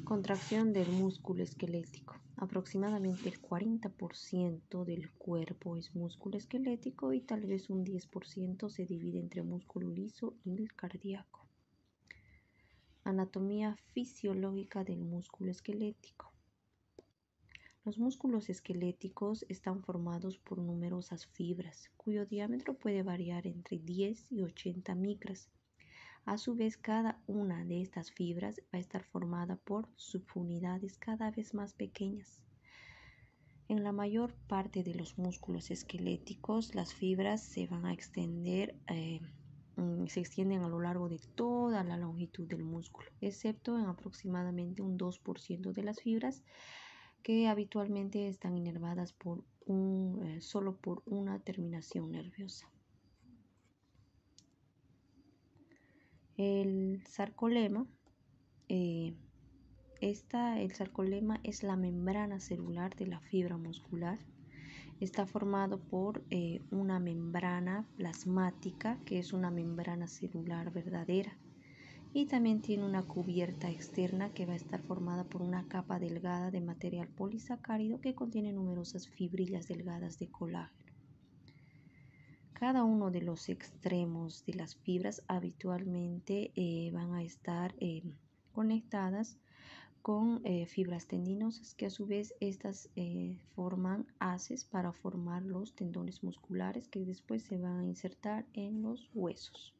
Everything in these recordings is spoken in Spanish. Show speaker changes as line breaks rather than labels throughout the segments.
Contracción del músculo esquelético. Aproximadamente el 40% del cuerpo es músculo esquelético y tal vez un 10% se divide entre músculo liso y el cardíaco. Anatomía fisiológica del músculo esquelético. Los músculos esqueléticos están formados por numerosas fibras, cuyo diámetro puede variar entre 10 y 80 micras. A su vez, cada una de estas fibras va a estar formada por subunidades cada vez más pequeñas. En la mayor parte de los músculos esqueléticos, las fibras se van a extender, se extienden a lo largo de toda la longitud del músculo, excepto en aproximadamente un 2% de las fibras que habitualmente están inervadas solo por una terminación nerviosa. El sarcolema. El sarcolema es la membrana celular de la fibra muscular. Está formado por una membrana plasmática, que es una membrana celular verdadera. Y también tiene una cubierta externa que va a estar formada por una capa delgada de material polisacárido que contiene numerosas fibrillas delgadas de colágeno. Cada uno de los extremos de las fibras habitualmente van a estar conectadas con fibras tendinosas, que a su vez estas forman haces para formar los tendones musculares que después se van a insertar en los huesos.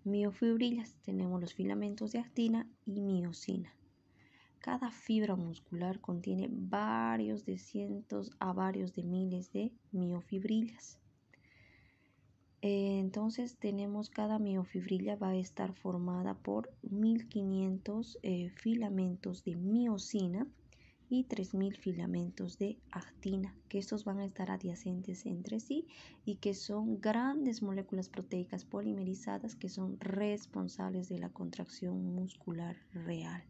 Miofibrillas. Tenemos los filamentos de actina y miosina. Cada fibra muscular contiene varios de cientos a varios de miles de miofibrillas. Entonces cada miofibrilla va a estar formada por 1500 filamentos de miosina y 3000 filamentos de actina, que estos van a estar adyacentes entre sí y que son grandes moléculas proteicas polimerizadas que son responsables de la contracción muscular real.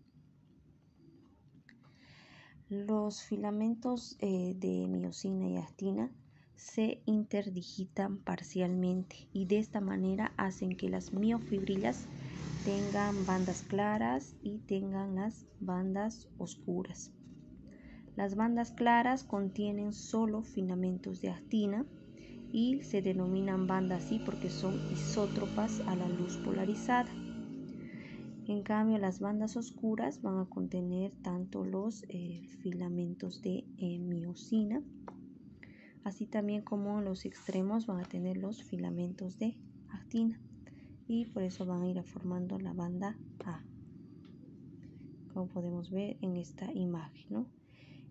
Los filamentos de miosina y actina se interdigitan parcialmente y de esta manera hacen que las miofibrillas tengan bandas claras y tengan las bandas oscuras. Las bandas claras contienen solo filamentos de actina y se denominan bandas así porque son isótropas a la luz polarizada. En cambio, las bandas oscuras van a contener tanto los filamentos de miosina, así también como los extremos van a tener los filamentos de actina y por eso van a ir formando la banda A, como podemos ver en esta imagen, ¿no?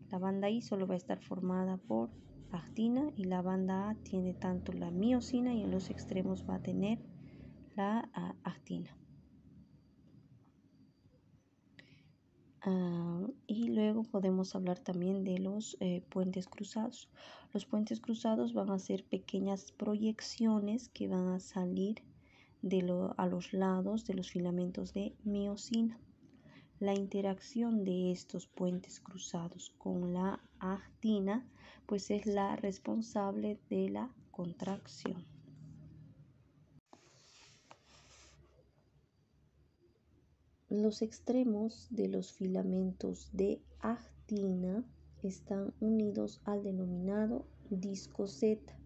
La banda I solo va a estar formada por actina y la banda A tiene tanto la miosina y en los extremos va a tener la actina. Y luego podemos hablar también de los puentes cruzados. Los puentes cruzados van a ser pequeñas proyecciones que van a salir a los lados de los filamentos de miosina. La interacción de estos puentes cruzados con la actina pues es la responsable de la contracción. Los extremos de los filamentos de actina están unidos al denominado disco Z.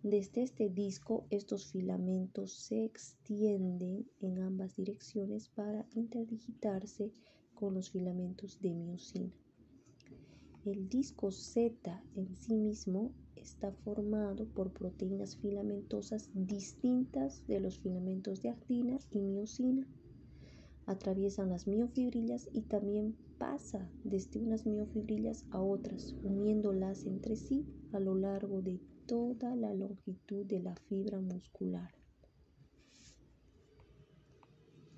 Desde este disco, estos filamentos se extienden en ambas direcciones para interdigitarse con los filamentos de miosina. El disco Z en sí mismo está formado por proteínas filamentosas distintas de los filamentos de actina y miosina. Atraviesan las miofibrillas y también pasa desde unas miofibrillas a otras, uniéndolas entre sí a lo largo de toda la longitud de la fibra muscular.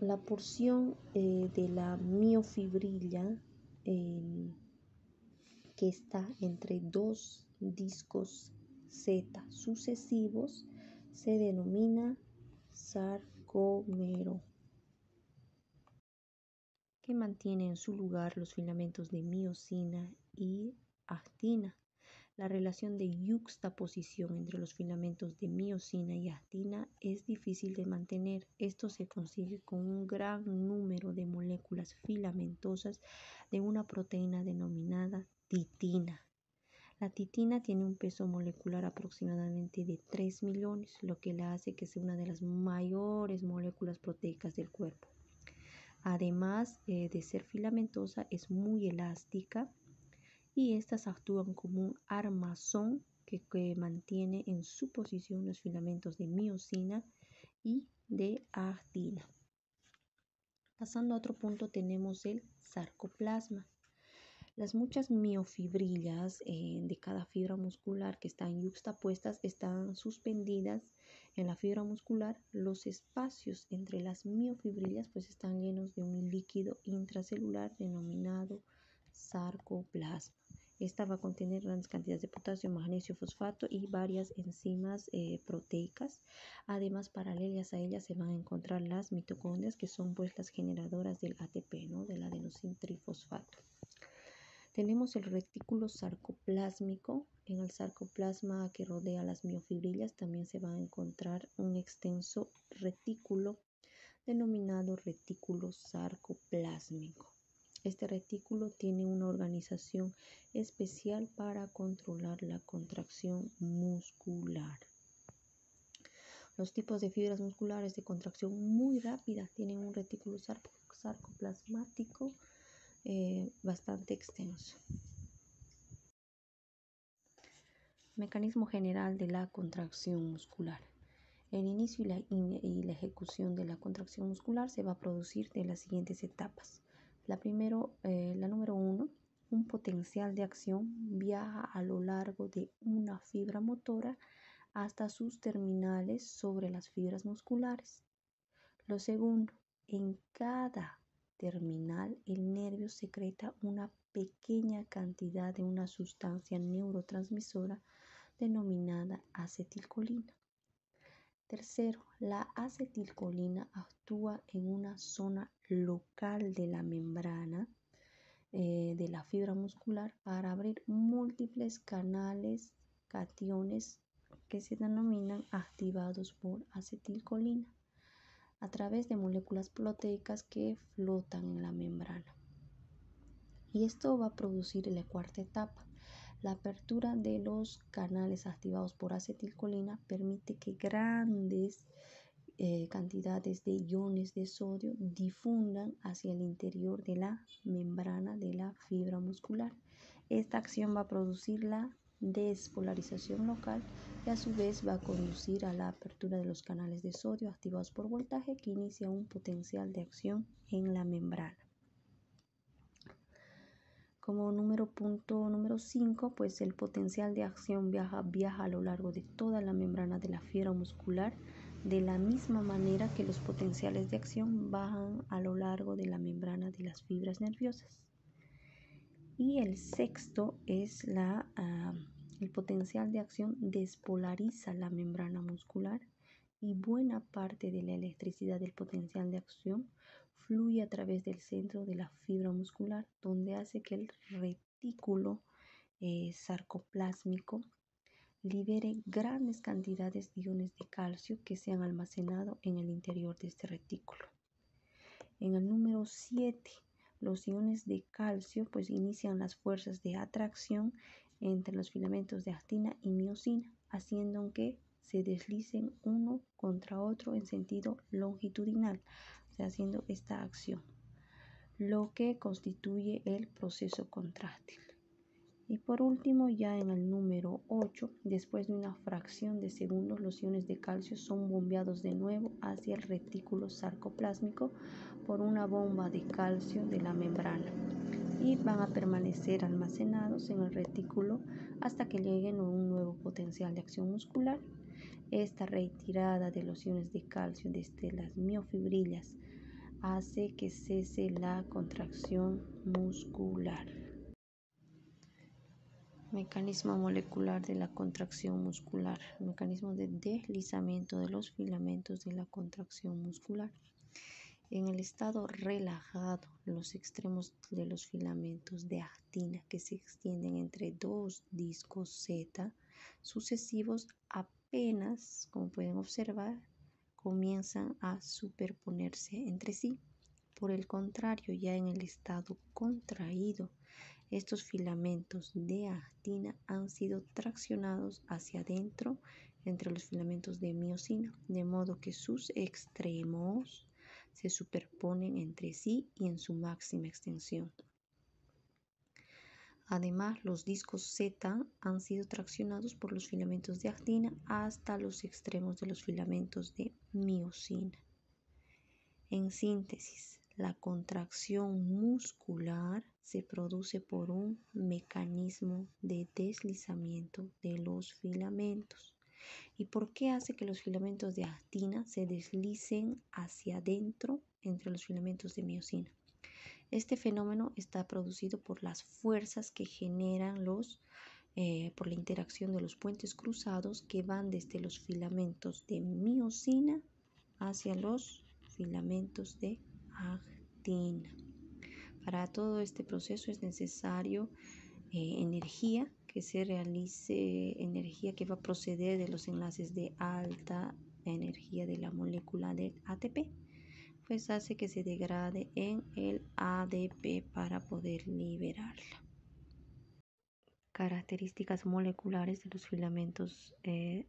La porción de la miofibrilla que está entre dos discos Z sucesivos se denomina sarcómero, que mantiene en su lugar los filamentos de miosina y actina. La relación de yuxtaposición entre los filamentos de miosina y actina es difícil de mantener. Esto se consigue con un gran número de moléculas filamentosas de una proteína denominada titina. La titina tiene un peso molecular aproximadamente de 3 millones, lo que la hace que sea una de las mayores moléculas proteicas del cuerpo. Además de ser filamentosa, es muy elástica y estas actúan como un armazón que mantiene en su posición los filamentos de miosina y de actina. Pasando a otro punto, tenemos el sarcoplasma. Las muchas miofibrillas de cada fibra muscular que están yuxtapuestas están suspendidas en la fibra muscular. Los espacios entre las miofibrillas pues están llenos de un líquido intracelular denominado sarcoplasma. Esta va a contener grandes cantidades de potasio, magnesio, fosfato y varias enzimas proteicas. Además, paralelas a ellas se van a encontrar las mitocondrias, que son pues las generadoras del ATP, ¿no? Del adenosín trifosfato. Tenemos el retículo sarcoplásmico. En el sarcoplasma que rodea las miofibrillas también se va a encontrar un extenso retículo denominado retículo sarcoplásmico. Este retículo tiene una organización especial para controlar la contracción muscular. Los tipos de fibras musculares de contracción muy rápida tienen un retículo sarcoplasmático bastante extenso. Mecanismo general de la contracción muscular. El inicio y la ejecución de la contracción muscular se va a producir de las siguientes etapas. La número 1, un potencial de acción viaja a lo largo de una fibra motora hasta sus terminales sobre las fibras musculares. Lo segundo, en cada terminal el nervio secreta una pequeña cantidad de una sustancia neurotransmisora denominada acetilcolina. Tercero, la acetilcolina actúa en una zona local de la membrana de la fibra muscular para abrir múltiples canales cationes que se denominan activados por acetilcolina a través de moléculas proteicas que flotan en la membrana. Y esto va a producir la cuarta etapa. La apertura de los canales activados por acetilcolina permite que grandes cantidades de iones de sodio difundan hacia el interior de la membrana de la fibra muscular. Esta acción va a producir la despolarización local y a su vez va a conducir a la apertura de los canales de sodio activados por voltaje que inicia un potencial de acción en la membrana. Como punto número 5, pues el potencial de acción viaja a lo largo de toda la membrana de la fibra muscular, de la misma manera que los potenciales de acción bajan a lo largo de la membrana de las fibras nerviosas. Y el sexto es el potencial de acción despolariza la membrana muscular y buena parte de la electricidad del potencial de acción fluye a través del centro de la fibra muscular, donde hace que el retículo sarcoplásmico libere grandes cantidades de iones de calcio que se han almacenado en el interior de este retículo. En el número 7, los iones de calcio pues inician las fuerzas de atracción entre los filamentos de actina y miosina, haciendo que se deslicen uno contra otro en sentido longitudinal, o sea, haciendo esta acción, lo que constituye el proceso contráctil. Y por último, ya en el número 8, después de una fracción de segundos, los iones de calcio son bombeados de nuevo hacia el retículo sarcoplásmico por una bomba de calcio de la membrana y van a permanecer almacenados en el retículo hasta que lleguen a un nuevo potencial de acción muscular. Esta retirada de los iones de calcio desde las miofibrillas hace que cese la contracción muscular. Mecanismo molecular de la contracción muscular. Mecanismo de deslizamiento de los filamentos de la contracción muscular. En el estado relajado, los extremos de los filamentos de actina que se extienden entre dos discos Z sucesivos apenas, como pueden observar, comienzan a superponerse entre sí. Por el contrario, ya en el estado contraído, estos filamentos de actina han sido traccionados hacia adentro entre los filamentos de miosina, de modo que sus extremos se superponen entre sí y en su máxima extensión. Además, los discos Z han sido traccionados por los filamentos de actina hasta los extremos de los filamentos de miosina. En síntesis, la contracción muscular se produce por un mecanismo de deslizamiento de los filamentos. ¿Y por qué hace que los filamentos de actina se deslicen hacia adentro entre los filamentos de miosina? Este fenómeno está producido por las fuerzas que generan por la interacción de los puentes cruzados que van desde los filamentos de miosina hacia los filamentos de actina. Para todo este proceso es necesario energía que va a proceder de los enlaces de alta energía de la molécula del ATP, pues hace que se degrade en el ADP para poder liberarla. Características moleculares de los filamentos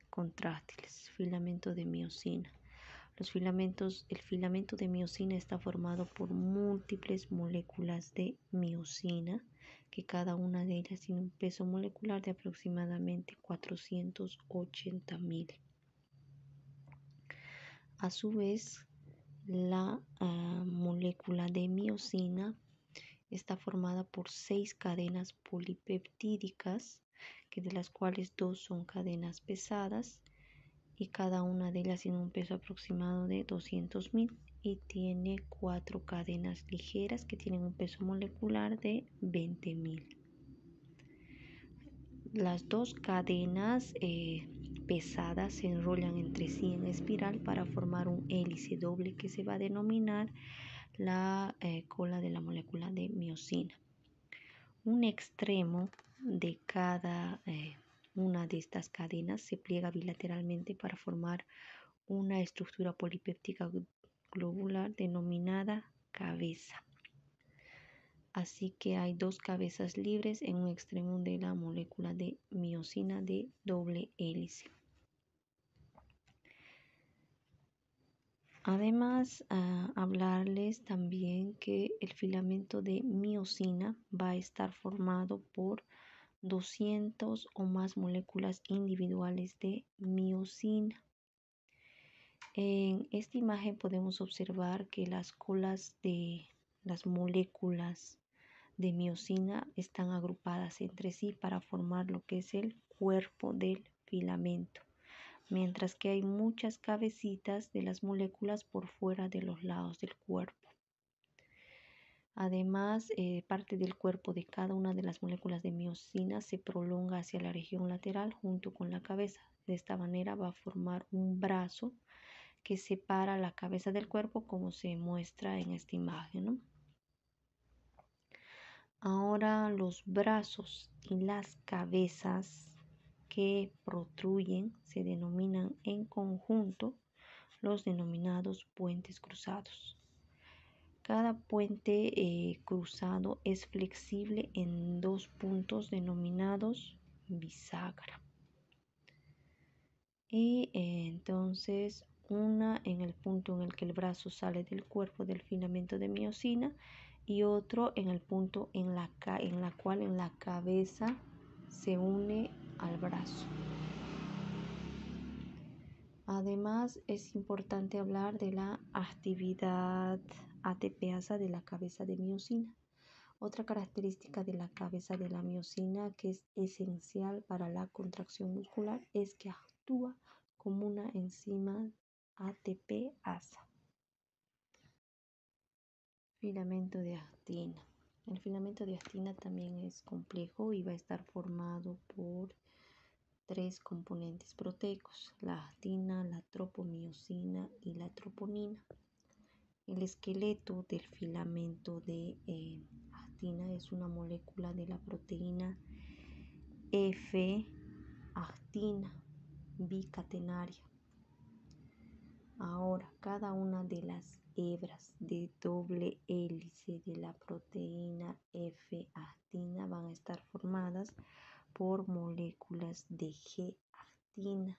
contráctiles. Filamento de miosina. El filamento de miosina está formado por múltiples moléculas de miosina, que cada una de ellas tiene un peso molecular de aproximadamente 480.000. A su vez, la molécula de miosina está formada por 6 cadenas polipeptídicas, de las cuales 2 son cadenas pesadas y cada una de ellas tiene un peso aproximado de 200.000 y tiene 4 cadenas ligeras que tienen un peso molecular de 20.000. Las 2 cadenas pesadas se enrollan entre sí en espiral para formar un hélice doble que se va a denominar la cola de la molécula de miosina. Un extremo de cada una de estas cadenas se pliega bilateralmente para formar una estructura polipéptica globular denominada cabeza. Así que hay 2 cabezas libres en un extremo de la molécula de miosina de doble hélice. Además, hablarles también que el filamento de miosina va a estar formado por 200 o más moléculas individuales de miosina. En esta imagen podemos observar que las colas de las moléculas de miosina están agrupadas entre sí para formar lo que es el cuerpo del filamento, mientras que hay muchas cabecitas de las moléculas por fuera de los lados del cuerpo. Además, parte del cuerpo de cada una de las moléculas de miosina se prolonga hacia la región lateral junto con la cabeza. De esta manera va a formar un brazo que separa la cabeza del cuerpo, como se muestra en esta imagen, ¿no? Ahora los brazos y las cabezas que protruyen se denominan en conjunto los denominados puentes cruzados. Cada puente cruzado es flexible en 2 puntos denominados bisagra. Y entonces una en el punto en el que el brazo sale del cuerpo del filamento de miosina y otro en el punto en la cual la cabeza se une al brazo. Además, es importante hablar de la actividad ATPasa de la cabeza de miosina. Otra característica de la cabeza de la miosina que es esencial para la contracción muscular es que actúa como una enzima ATPasa. Filamento de actina. El filamento de actina también es complejo y va a estar formado por 3 componentes proteicos: la actina, la tropomiosina y la troponina. El esqueleto del filamento de actina es una molécula de la proteína F-actina bicatenaria. Ahora, cada una de las hebras de doble hélice de la proteína F-actina van a estar formadas por moléculas de G-actina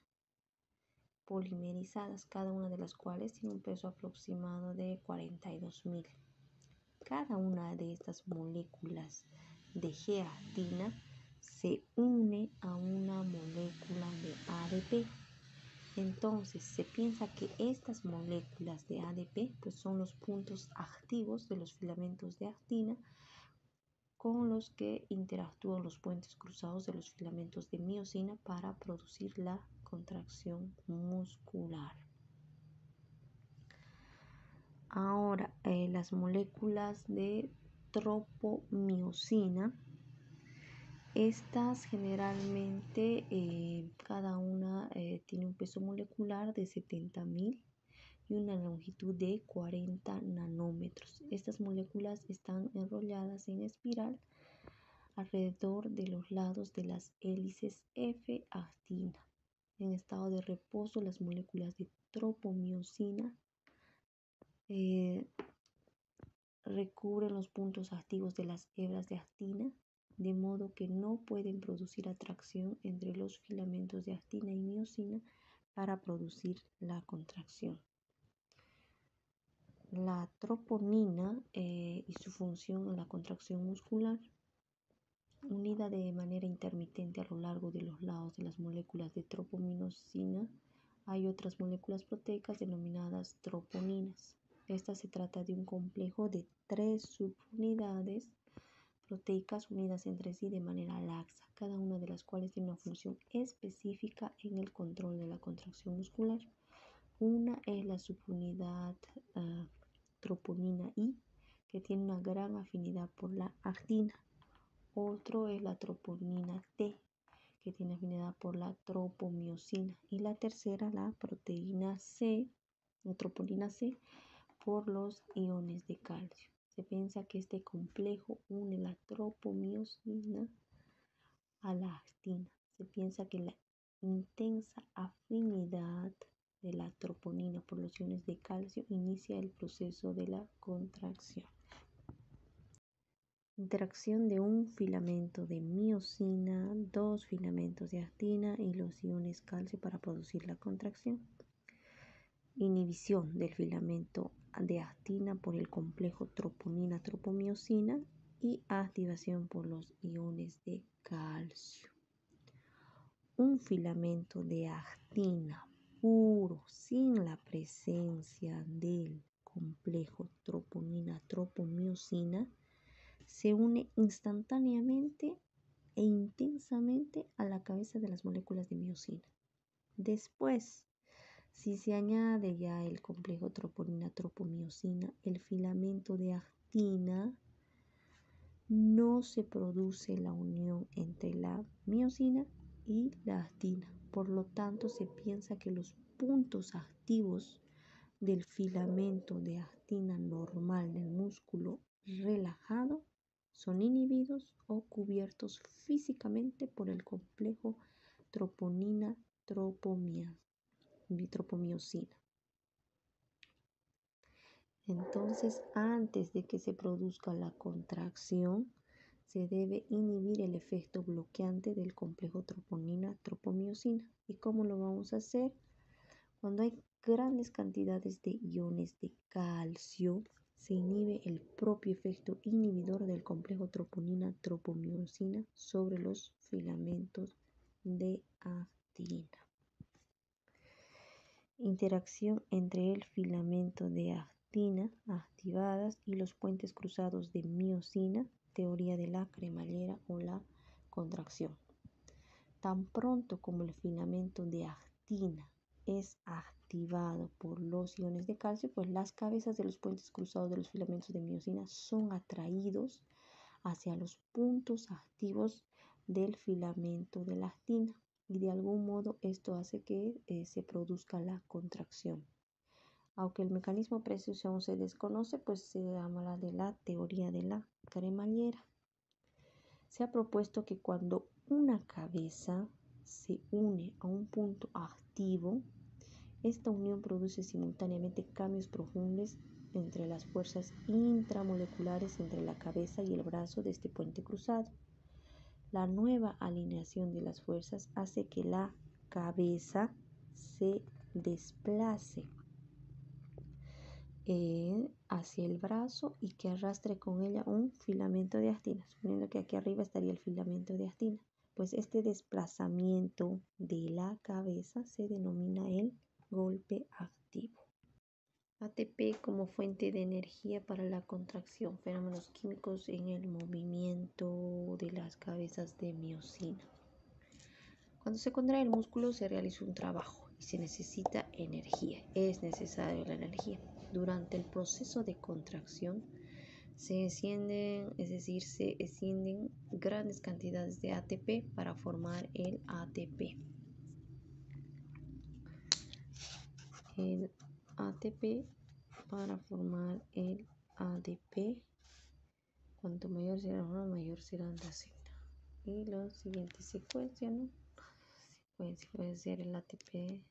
polimerizadas, cada una de las cuales tiene un peso aproximado de 42.000. Cada una de estas moléculas de G-actina se une a una molécula de ADP. Entonces, se piensa que estas moléculas de ADP pues, son los puntos activos de los filamentos de actina con los que interactúan los puentes cruzados de los filamentos de miosina para producir la contracción muscular. Ahora, las moléculas de tropomiosina, estas generalmente cada una tiene un peso molecular de 70.000 y una longitud de 40 nanómetros. Estas moléculas están enrolladas en espiral alrededor de los lados de las hélices F-actina. En estado de reposo, las moléculas de tropomiosina recubren los puntos activos de las hebras de actina, de modo que no pueden producir atracción entre los filamentos de actina y miosina para producir la contracción. La troponina y su función en la contracción muscular, unida de manera intermitente a lo largo de los lados de las moléculas de tropomiosina, hay otras moléculas proteicas denominadas troponinas. Esta se trata de un complejo de 3 subunidades proteicas unidas entre sí de manera laxa, cada una de las cuales tiene una función específica en el control de la contracción muscular. Una es la subunidad troponina I, que tiene una gran afinidad por la actina. Otro es la troponina T, que tiene afinidad por la tropomiosina. Y la tercera, la proteína C, la troponina C, por los iones de calcio. Se piensa que este complejo une la tropomiosina a la actina. Se piensa que la intensa afinidad de la troponina por los iones de calcio inicia el proceso de la contracción. Interacción de un filamento de miosina, dos filamentos de actina y los iones calcio para producir la contracción. Inhibición del filamento de actina por el complejo troponina-tropomiosina y activación por los iones de calcio. Un filamento de actina puro sin la presencia del complejo troponina-tropomiosina se une instantáneamente e intensamente a la cabeza de las moléculas de miosina. Después, si se añade ya el complejo troponina-tropomiosina, el filamento de actina, no se produce la unión entre la miosina y la actina. Por lo tanto, se piensa que los puntos activos del filamento de actina normal del músculo relajado son inhibidos o cubiertos físicamente por el complejo troponina-tropomiosina. Entonces, antes de que se produzca la contracción, se debe inhibir el efecto bloqueante del complejo troponina-tropomiosina. ¿Y cómo lo vamos a hacer? Cuando hay grandes cantidades de iones de calcio, se inhibe el propio efecto inhibidor del complejo troponina-tropomiosina sobre los filamentos de actina. Interacción entre el filamento de actina activadas y los puentes cruzados de miosina, teoría de la cremallera o la contracción. Tan pronto como el filamento de actina es activado por los iones de calcio, pues las cabezas de los puentes cruzados de los filamentos de miosina son atraídos hacia los puntos activos del filamento de la actina y de algún modo esto hace que se produzca la contracción. Aunque el mecanismo preciso aún se desconoce, pues se habla de la teoría de la cremallera. Se ha propuesto que cuando una cabeza se une a un punto activo, esta unión produce simultáneamente cambios profundos entre las fuerzas intramoleculares entre la cabeza y el brazo de este puente cruzado. La nueva alineación de las fuerzas hace que la cabeza se desplace hacia el brazo y que arrastre con ella un filamento de actina. Suponiendo que aquí arriba estaría el filamento de actina. Pues este desplazamiento de la cabeza se denomina el golpe activo. ATP como fuente de energía para la contracción, fenómenos químicos en el movimiento de las cabezas de miocina. Cuando se contrae el músculo se realiza un trabajo y se necesita energía, es necesaria la energía. Durante el proceso de contracción se extienden grandes cantidades de ATP para formar el ATP. El ATP para formar el ADP, cuanto mayor será uno, mayor será la Z. Y la siguiente secuencia, ¿no? Secuencia puede ser el ATP.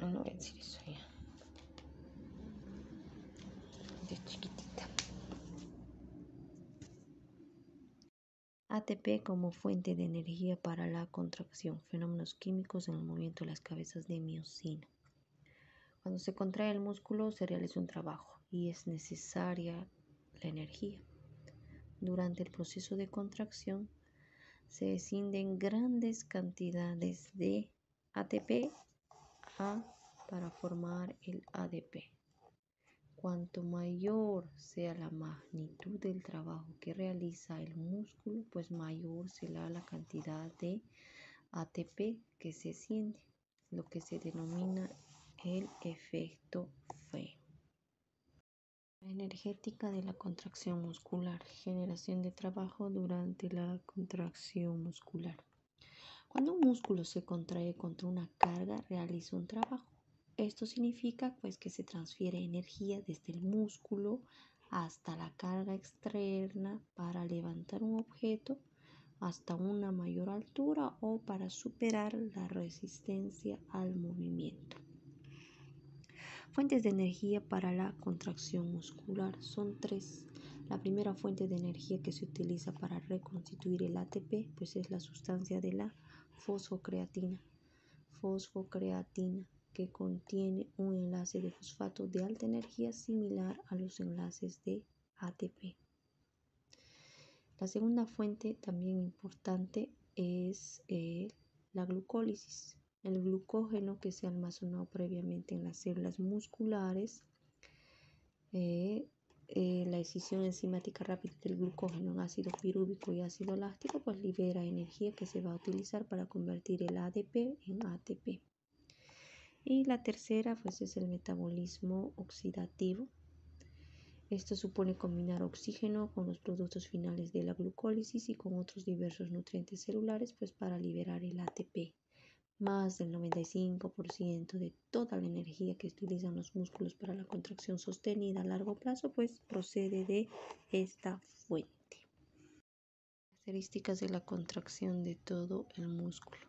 No voy a decir eso ya. De chiquitita. ATP como fuente de energía para la contracción, fenómenos químicos en el movimiento de las cabezas de miocina. Cuando se contrae el músculo se realiza un trabajo y es necesaria la energía. Durante el proceso de contracción se escinden grandes cantidades de ATP para formar el ADP. Cuanto mayor sea la magnitud del trabajo que realiza el músculo, pues mayor será la cantidad de ATP que se esciende, lo que se denomina el efecto Fe. La energética de la contracción muscular, generación de trabajo durante la contracción muscular. Cuando un músculo se contrae contra una carga, realiza un trabajo. Esto significa pues que se transfiere energía desde el músculo hasta la carga externa para levantar un objeto hasta una mayor altura o para superar la resistencia al movimiento. Fuentes de energía para la contracción muscular son tres. La primera fuente de energía que se utiliza para reconstituir el ATP pues es la sustancia de la fosfocreatina. Que contiene un enlace de fosfato de alta energía similar a los enlaces de ATP. La segunda fuente también importante es la glucólisis. El glucógeno que se almacenó previamente en las células musculares, la escisión enzimática rápida del glucógeno en ácido pirúvico y ácido láctico pues libera energía que se va a utilizar para convertir el ADP en ATP. Y la tercera pues es el metabolismo oxidativo. Esto supone combinar oxígeno con los productos finales de la glucólisis y con otros diversos nutrientes celulares pues para liberar el ATP. Más del 95% de toda la energía que utilizan los músculos para la contracción sostenida a largo plazo pues procede de esta fuente. Características de la contracción de todo el músculo.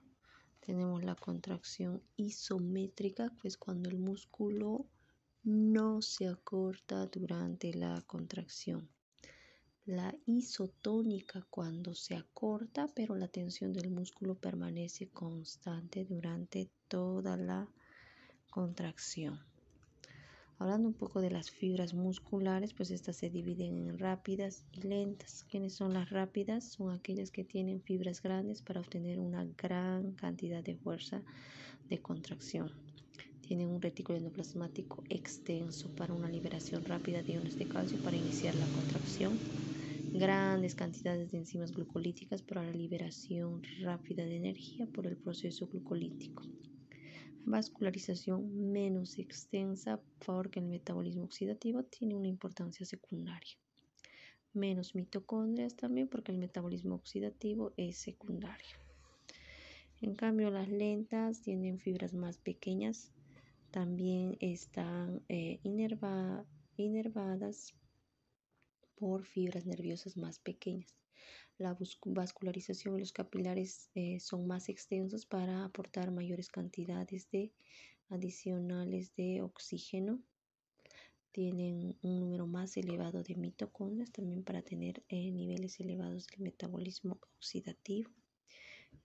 Tenemos la contracción isométrica, pues cuando el músculo no se acorta durante la contracción. La isotónica cuando se acorta, pero la tensión del músculo permanece constante durante toda la contracción. Hablando un poco de las fibras musculares, pues estas se dividen en rápidas y lentas. ¿Quiénes son las rápidas? Son aquellas que tienen fibras grandes para obtener una gran cantidad de fuerza de contracción. Tienen un retículo endoplasmático extenso para una liberación rápida de iones de calcio para iniciar la contracción. Grandes cantidades de enzimas glucolíticas para la liberación rápida de energía por el proceso glucolítico. vascularización menos extensa porque el metabolismo oxidativo tiene una importancia secundaria. Menos mitocondrias también porque el metabolismo oxidativo es secundario. En cambio, las lentas tienen fibras más pequeñas, también están inervadas por fibras nerviosas más pequeñas. La vascularización de los capilares son más extensos para aportar mayores cantidades adicionales de oxígeno. Tienen un número más elevado de mitocondrias también para tener niveles elevados del metabolismo oxidativo.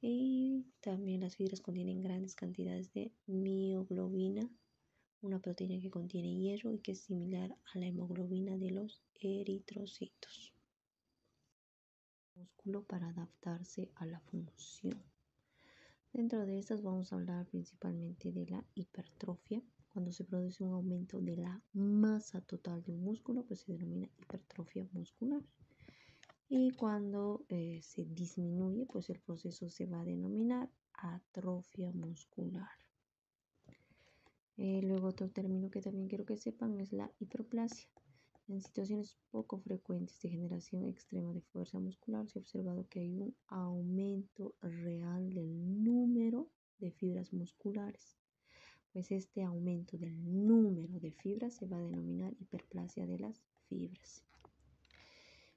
Y también las fibras contienen grandes cantidades de mioglobina, una proteína que contiene hierro y que es similar a la hemoglobina de los eritrocitos. Músculo para adaptarse a la función. Dentro de estas vamos a hablar principalmente de la hipertrofia. Cuando se produce un aumento de la masa total de un músculo, pues se denomina hipertrofia muscular. Y cuando se disminuye, pues el proceso se va a denominar atrofia muscular. Luego otro término que también quiero que sepan es la hiperplasia. En situaciones poco frecuentes de generación extrema de fuerza muscular se ha observado que hay un aumento real del número de fibras musculares. Pues este aumento del número de fibras se va a denominar hiperplasia de las fibras.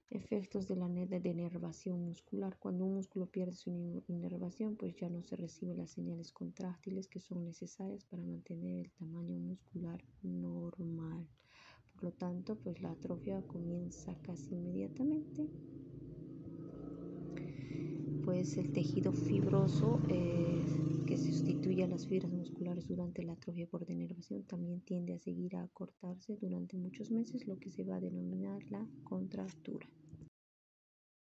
Efectos de la denervación muscular. Cuando un músculo pierde su inervación, pues ya no se reciben las señales contráctiles que son necesarias para mantener el tamaño muscular normal. Por lo tanto, pues la atrofia comienza casi inmediatamente. Pues el tejido fibroso que sustituye a las fibras musculares durante la atrofia por denervación también tiende a seguir a acortarse durante muchos meses, lo que se va a denominar la contractura.